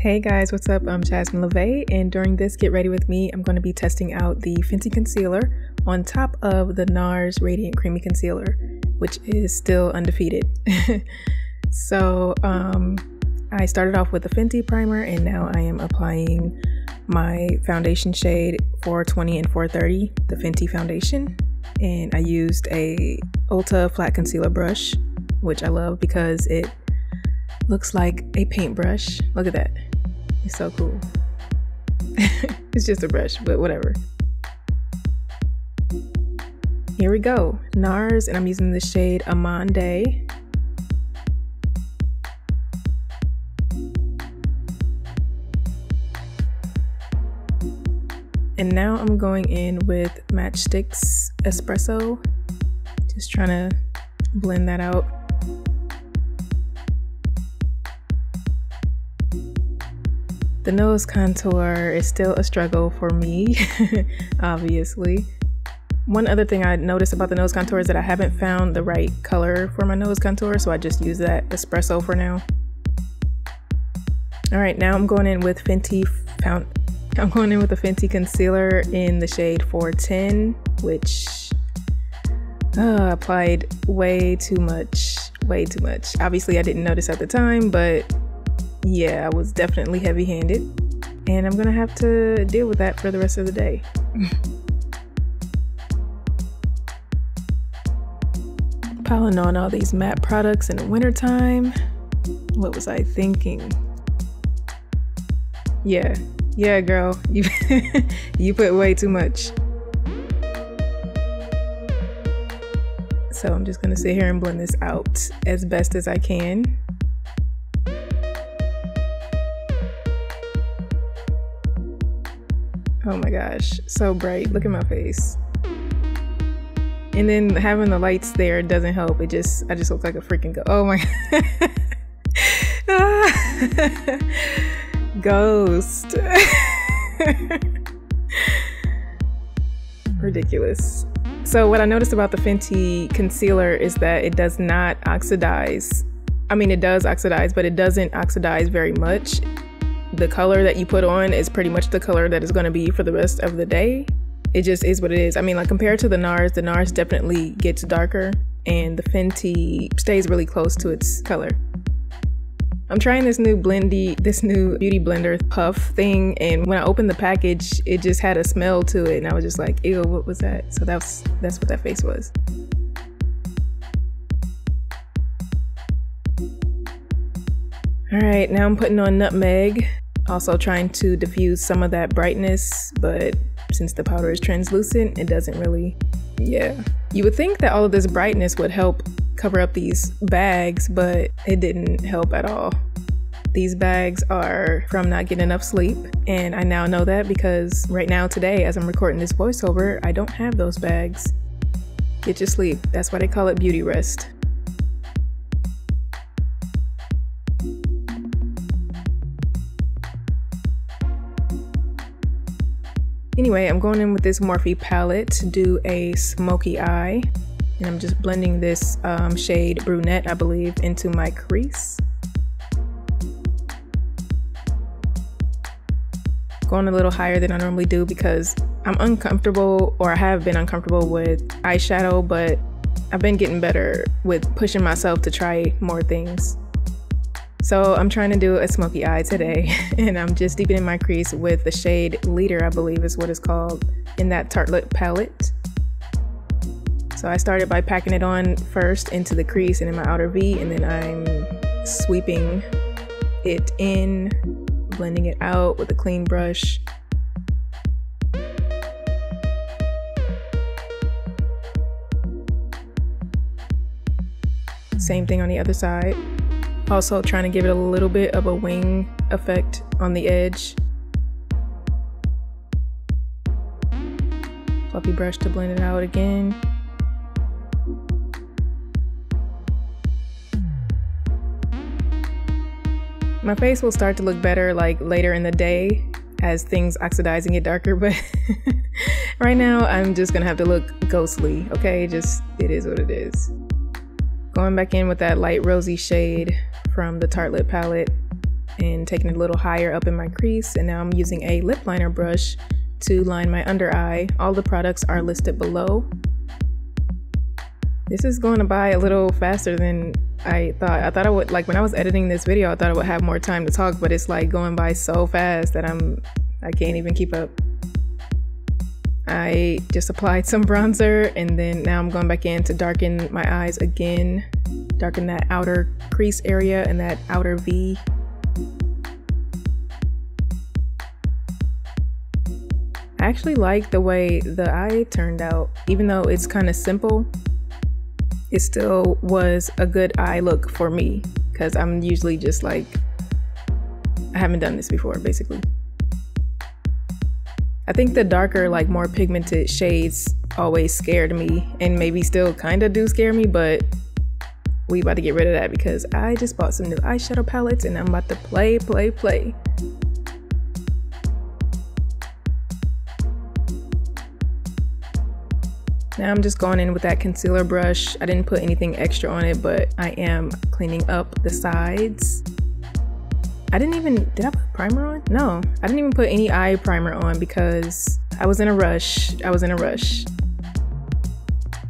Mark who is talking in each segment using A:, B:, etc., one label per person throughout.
A: Hey guys, what's up? I'm Jasmine LeVay, and during this Get Ready With Me, I'm going to be testing out the Fenty Concealer on top of the NARS Radiant Creamy Concealer, which is still undefeated. So I started off with the Fenty primer, and now I am applying my foundation shade 420 and 430, the Fenty foundation. And I used a Ulta flat concealer brush, which I love because it looks like a paintbrush. Look at that. It's so cool. It's just a brush, but whatever. Here we go. NARS, and I'm using the shade Amande. And now I'm going in with Stix Espresso. Just trying to blend that out. The nose contour is still a struggle for me, obviously. One other thing I noticed about the nose contour is that I haven't found the right color for my nose contour, so I just use that Espresso for now. All right, now I'm going in with the Fenty concealer in the shade 410, which applied way too much. Obviously, I didn't notice at the time, but yeah, I was definitely heavy-handed, and I'm gonna have to deal with that for the rest of the day. Piling on all these matte products in the wintertime. What was I thinking? Yeah, girl, you put way too much. So I'm just gonna sit here and blend this out as best as I can. Oh my gosh, so bright. Look at my face. And then having the lights there doesn't help. I just look like a freaking oh my god. Ghost. Ridiculous. So what I noticed about the Fenty concealer is that it does not oxidize. I mean, it does oxidize, but it doesn't oxidize very much. The color that you put on is pretty much the color that is going to be for the rest of the day. It just is what it is. I mean, like, compared to the NARS definitely gets darker, and the Fenty stays really close to its color. I'm trying this new beauty blender puff thing, and when I opened the package, it just had a smell to it, and I was just like, ew, what was that? So that's what that face was. All right, now I'm putting on Nutmeg, also trying to diffuse some of that brightness, but since the powder is translucent, it doesn't really, yeah. You would think that all of this brightness would help cover up these bags, but it didn't help at all. These bags are from not getting enough sleep, and I now know that because right now today, as I'm recording this voiceover, I don't have those bags. Get your sleep. That's why they call it beauty rest. Anyway, I'm going in with this Morphe palette to do a smoky eye, and I'm just blending this shade Brunette, I believe, into my crease. Going a little higher than I normally do because I'm uncomfortable, or I have been uncomfortable with eyeshadow, but I've been getting better with pushing myself to try more things. So I'm trying to do a smoky eye today, and I'm just deepening my crease with the shade Leader, I believe is what it's called, in that Tartelette palette. So I started by packing it on first into the crease and in my outer V, and then I'm sweeping it in, blending it out with a clean brush. Same thing on the other side. Also trying to give it a little bit of a wing effect on the edge. Fluffy brush to blend it out again. My face will start to look better like later in the day as things oxidize and get darker, but right now I'm just gonna have to look ghostly, okay? It is what it is. Going back in with that light rosy shade from the Tartelette palette. and taking it a little higher up in my crease. And now I'm using a lip liner brush to line my under eye. All the products are listed below. This is going by a little faster than I thought. I thought I would, like when I was editing this video, I thought I would have more time to talk, but it's like going by so fast that I can't even keep up. I just applied some bronzer and then now I'm going back in to darken my eyes again. Darken that outer crease area and that outer V. I actually like the way the eye turned out. Even though it's kind of simple, it still was a good eye look for me, because I'm usually just like, I haven't done this before basically. I think the darker, like more pigmented shades always scared me, and maybe still kind of do scare me, but we about to get rid of that because I just bought some new eyeshadow palettes and I'm about to play. Now I'm just going in with that concealer brush. I didn't put anything extra on it, but I am cleaning up the sides. Did I put primer on? No, I didn't even put any eye primer on because I was in a rush.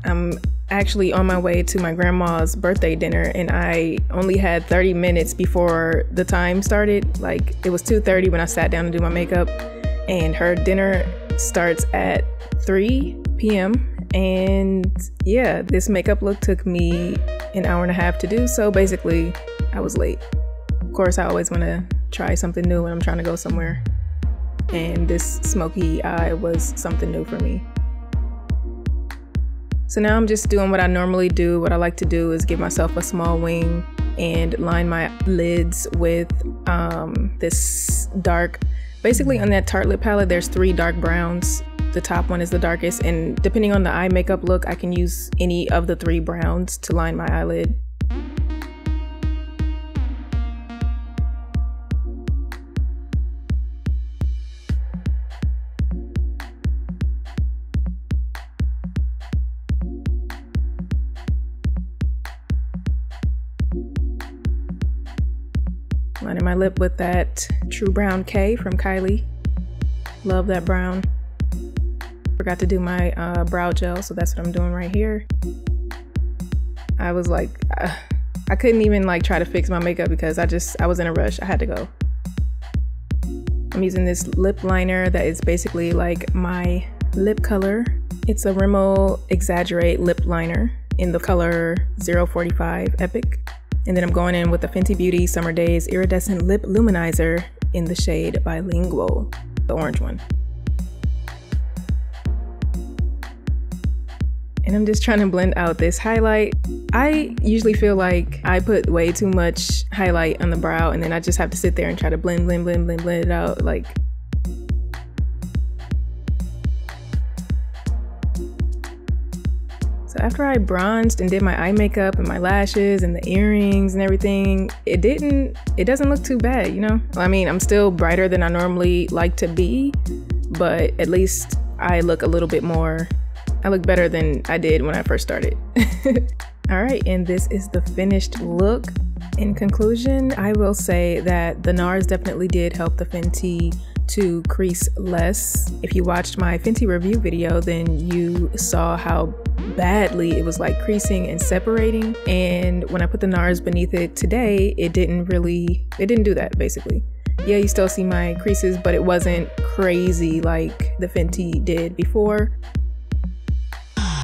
A: I'm actually on my way to my grandma's birthday dinner and I only had 30 minutes before the time started. Like it was 2:30 when I sat down to do my makeup, and her dinner starts at 3 p.m. And yeah, this makeup look took me an hour and a half to do, so basically I was late. Of course, I always want to try something new when I'm trying to go somewhere, and this smoky eye was something new for me. So now I'm just doing what I normally do. What I like to do is give myself a small wing and line my lids with this dark, basically on that Tarte lip palette there's 3 dark browns. The top one is the darkest, and depending on the eye makeup look, I can use any of the 3 browns to line my eyelid. Lining my lip with that True Brown K from Kylie. Love that brown. Forgot to do my brow gel, so that's what I'm doing right here. I was like, I couldn't even like try to fix my makeup because I was in a rush. I had to go. I'm using this lip liner that is basically like my lip color. It's a Rimmel Exaggerate lip liner in the color 045 Epic. And then I'm going in with the Fenty Beauty Summer Daze Iridescent Lip Luminizer in the shade Bilingual, the orange one. And I'm just trying to blend out this highlight. I usually feel like I put way too much highlight on the brow and then I just have to sit there and try to blend it out. Like, so after I bronzed and did my eye makeup and my lashes and the earrings and everything, it doesn't look too bad, you know? I mean, I'm still brighter than I normally like to be, but at least I look a little bit more, I look better than I did when I first started. All right, and this is the finished look. In conclusion, I will say that the NARS definitely did help the Fenty to crease less. If you watched my Fenty review video, then you saw how badly it was like creasing and separating. And when I put the NARS beneath it today, it didn't do that basically. Yeah, you still see my creases, but it wasn't crazy like the Fenty did before.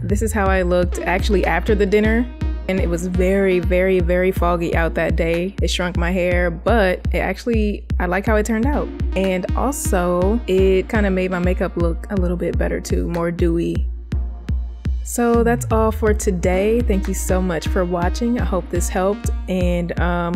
A: This is how I looked actually after the dinner, and it was very, very, very foggy out that day. It shrunk my hair, but I like how it turned out. And also, it kind of made my makeup look a little bit better too, more dewy. So that's all for today. Thank you so much for watching. I hope this helped, and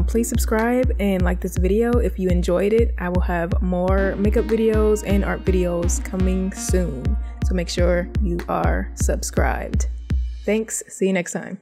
A: please subscribe and like this video if you enjoyed it. I will have more makeup videos and art videos coming soon, so make sure you are subscribed. Thanks. See you next time.